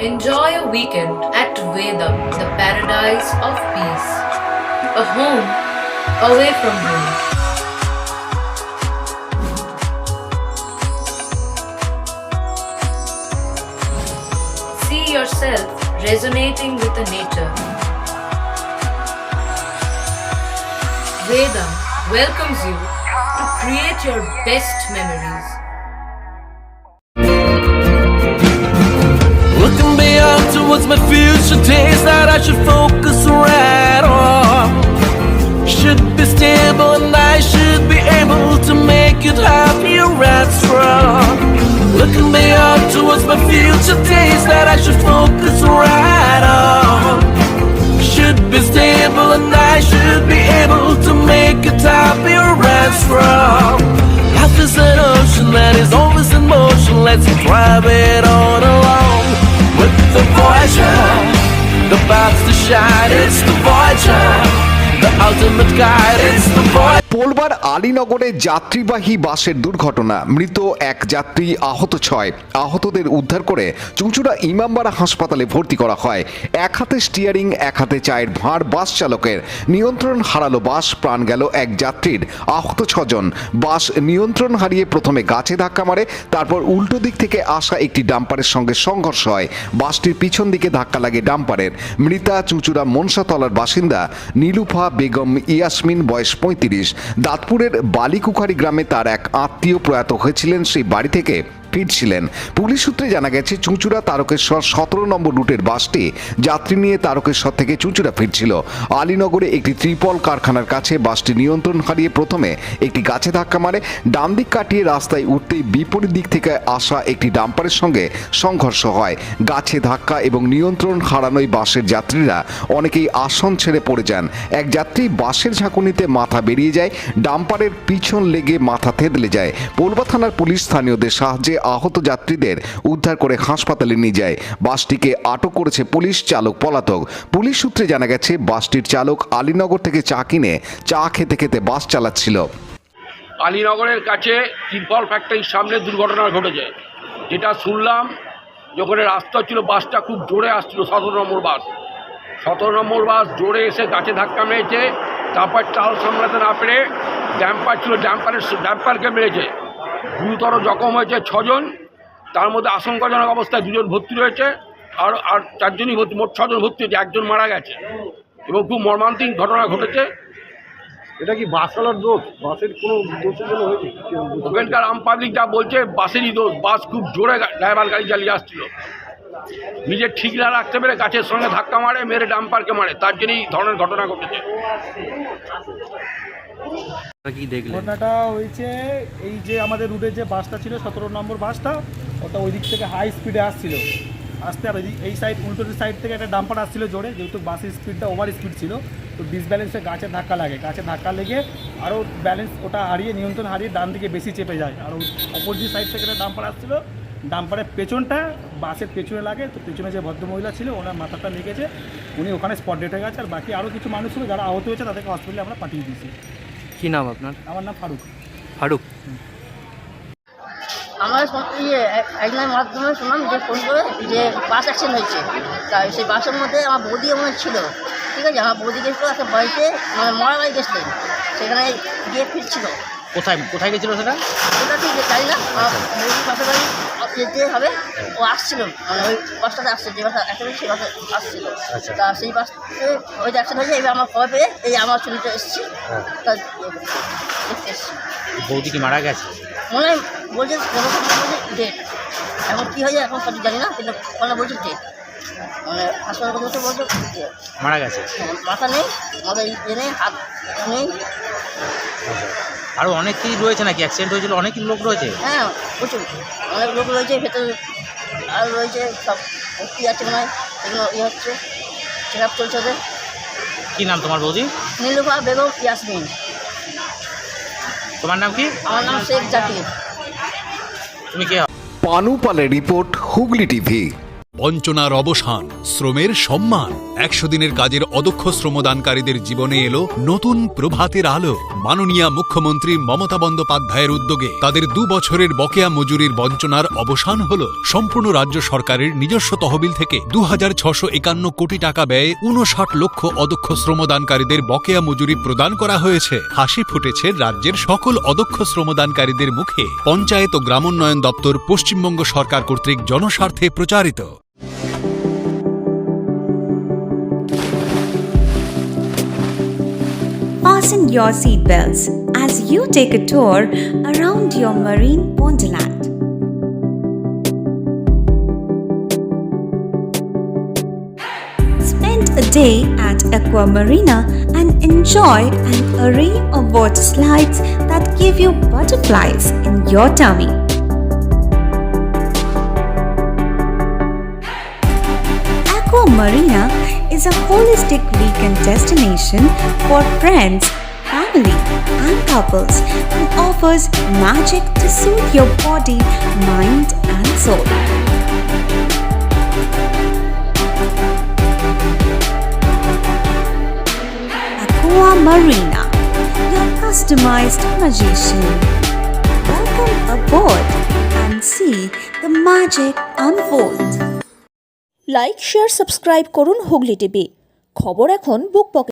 Enjoy a weekend at Vedam, the paradise of peace. A home away from home. See yourself resonating with the nature. Vedam welcomes you to create your best memories. Looking beyond towards my future days that I should focus right on. Should be stable and I should be able to make it happier and strong. Looking beyond towards my future days that I should focus right on. Should be stable and I should be able to make it happier and strong. Life is an ocean that is always in motion. Let's drive it on along. With the Voyager, the path to shine, it's the Voyager, the ultimate guide, it's the Voyager. পোলবার আলীনগরে যাত্রীবাহী বাসের দুর্ঘটনা, মৃত এক যাত্রী, আহত 6। আহতদের উদ্ধার করে চুঁচুড়া ইমামবাড়া হাসপাতালে ভর্তি করা হয়। এক হাতে স্টিয়ারিং, এক হাতে চায়ের ভাঁড় বাস চালকের। নিয়ন্ত্রণ হারালো বাস, প্রাণ গেল এক যাত্রীর, আহত 6 জন। বাস নিয়ন্ত্রণ হারিয়ে প্রথমে গাছে ধাক্কা মারে, তারপর উল্টো দিক থেকে আসা একটি ডাম্পারের সঙ্গে সংঘর্ষ হয়। বাসটির পিছন দিকে ধাক্কা লাগে ডাম্পারের। মৃতা চুঁচুড়া মনসাতলার বাসিন্দা নীলুফা বেগম ইয়াসমিন, বয়স 35। দাঁতপুরের বালিকুখারি গ্রামে তার এক আত্মীয় প্রয়াত হয়েছিলেন, সেই বাড়ি থেকে ফিরছিলেন। পুলিশ সূত্রে জানা গেছে, চুঁচুড়া তারকেশ্বর 17 নম্বর রুটের বাসটি যাত্রী নিয়ে তারকেশ্বর থেকে চুঁচুড়া ফিরছিল। আলীনগরে একটি ত্রিপল কারখানার কাছে বাসটি নিয়ন্ত্রণ হারিয়ে প্রথমে একটি গাছে ধাক্কা মারে। ডান দিক কাটিয়ে রাস্তায় উঠতেই বিপরীত দিক থেকে আসা একটি ডাম্পারের সঙ্গে সংঘর্ষ হয়। গাছে ধাক্কা এবং নিয়ন্ত্রণ হারানোয় বাসের যাত্রীরা অনেকেই আসন ছেড়ে পড়ে যান। এক যাত্রী বাসের ঝাঁকুনিতে মাথা বেরিয়ে যায়, ডাম্পারের পিছন লেগে মাথা থেতলে যায়। পোলবা থানার পুলিশ স্থানীয়দের সাহায্যে আহত যাত্রীদের উদ্ধার করে হাসপাতালে নিয়ে যায়। বাসটিকে আটক করেছে পুলিশ, চালক পলাতক। পুলিশ সূত্রে জানা গেছে, বাসটির চালক আলীনগর থেকে চা কিনে চা খেতে খেতে বাস চালাচ্ছিল। আলীনগরের কাছে তিরপল ফ্যাক্টরির সামনে দুর্ঘটনা ঘটেছে, যেটা শুনলাম। যখন রাস্তা ছিল, বাসটা খুব জোরে আসছিল, 17 নম্বর বাস। 17 নম্বর বাস জোরে এসে গাছে ধাক্কা মেরেছে। তারপর চাল সামলাতে না পেরে ড্যাম্পার ছিল, ড্যাম্পারকে মেরেছে। গুরুতর জখম হয়েছে 6 জন, তার মধ্যে আশঙ্কাজনক অবস্থায় 2 জন ভর্তি রয়েছে, আর 4 জনই ভর্তি, মোট 6 জন ভর্তি হয়েছে, 1 জন মারা গেছে। এবং খুব মর্মান্তিক ঘটনা ঘটেছে। এটা কি বাস চালার দোষ? বাসের কোনো দোষের জন্য হয়েছে? ওখানকার আম পাবলিক যা বলছে, বাসেরই দোষ। বাস খুব জোরে ড্রাইভার গাড়ি চালিয়ে আসছিল, নিজের ঠিক না রাখতে পেরে গাছের সঙ্গে ধাক্কা মারে, মেরে ডাম্পারকে মারে। তার জন্যই ধরনের ঘটনা ঘটেছে। ঘটনাটা হয়েছে এই যে আমাদের রুটের যে বাসটা ছিল, 17 নম্বর বাসটা, ওটা ওই দিক থেকে হাই স্পিডে আসছিল। আসতে আর এই সাইড, উল্টো সাইড থেকে একটা ডাম্পার আসছিল জোরে, যেহেতু বাসের স্পিডটা ওভার স্পিড ছিল, তো ডিসব্যালেন্সে গাছে ধাক্কা লাগে। গাছে ধাক্কা লেগে আরও ব্যালেন্স ওটা হারিয়ে, নিয়ন্ত্রণ হারিয়ে ডান দিকে বেশি চেপে যায়। আর অপোজিট সাইড থেকে একটা ডাম্পার আসছিল, ডাম্পারের পেছনটা বাসের পেছনে লাগে। তো পেছনে যে ভদ্রমহিলা ছিল, ওনার মাথাটা লেগেছে, উনি ওখানে স্পট ডেট হয়ে গেছে। আর বাকি আরও কিছু মানুষ ছিল যারা আহত হয়েছে, তাদেরকে হসপিটালে আমরা পাঠিয়ে দিয়েছি। কি নাম আপনার? আমার নাম ফারুক। ফারুক। আমার একজনের মাধ্যমে শুনলাম যে ফোন করে যে বাস অ্যাক্সিডেন্ট হয়েছে। তাই সেই বাসের মধ্যে আমার বৌদি ওখানে ছিল, ঠিক আছে। আমার বৌদি গেছিলো একটা বাড়িতে, মানে মরা বাড়ি গেছিলেন, সেখানে গিয়ে ফিরছিল। কোথায় গেছিল সেটা? ওটা ঠিক জানি না, আমার বৌদির পাশের বাড়ি যেতে হবে। ও আসছিল, মানে ওই বাসটাতে আসছে, যে বাসটা অ্যাক্সিডেন্ট সেই বাসে আসছিল। তা সেই বাসে ওই অ্যাক্সিডেন্ট হয়েছে। এবার আমার খবর পেয়ে এই আমার ছবিটা এসেছি, তা দেখতে এসেছি। বৌদি কি মারা গেছে? মনে হয় বলছে ডেট, এখন কী হয়েছে এখন সঠিক জানি না, কিন্তু ওখানে বলছে ডেট, মানে হাসপাতাল কথা বলছে মারা গেছে। মাথা নেই, মাথা নেই, হাত নেই। আরও অনেকেই রয়েছে নাকি? অ্যাক্সিডেন্ট হয়েছিল, অনেক লোক রয়েছে? হ্যাঁ, প্রচুর অনেক লোক রয়েছে ভেতরে, আর রয়েছে সব ভর্তি আছে মনে হয়। এগুলো হচ্ছে, চেক আপ চলছে ওদের। কী নাম তোমার বৌদি? নীলুফা বেগম ইয়াসমিন। তোমার নাম কি? আমার নাম শেখ জাকির। তুমি কে? পানু পালের রিপোর্ট, হুগলি টিভি। বঞ্চনার অবসান, শ্রমের সম্মান। 100 দিনের কাজের অদক্ষ শ্রমদানকারীদের জীবনে এলো নতুন প্রভাতের আলো। মাননীয় মুখ্যমন্ত্রী মমতা বন্দ্যোপাধ্যায়ের উদ্যোগে তাদের 2 বছরের বকেয়া মজুরির বঞ্চনার অবসান হল। সম্পূর্ণ রাজ্য সরকারের নিজস্ব তহবিল থেকে 2651 কোটি টাকা ব্যয়ে 59 লক্ষ অদক্ষ শ্রমদানকারীদের বকেয়া মজুরি প্রদান করা হয়েছে। হাসি ফুটেছে রাজ্যের সকল অদক্ষ শ্রমদানকারীদের মুখে। পঞ্চায়েত ও গ্রামোন্নয়ন দপ্তর, পশ্চিমবঙ্গ সরকার কর্তৃক জনস্বার্থে প্রচারিত। Fasten your seatbelts as you take a tour around your marine wonderland. Spend a day at Aqua Marina and enjoy an array of water slides that give you butterflies in your tummy. Aqua Marina is a holistic weekend destination for friends, family, and couples and offers magic to soothe your body, mind, and soul. Aqua Marina, your customized magician. Welcome aboard and see the magic unfold. Like, share, subscribe করুন Hooghly TV. খবর এখন বুক pocket.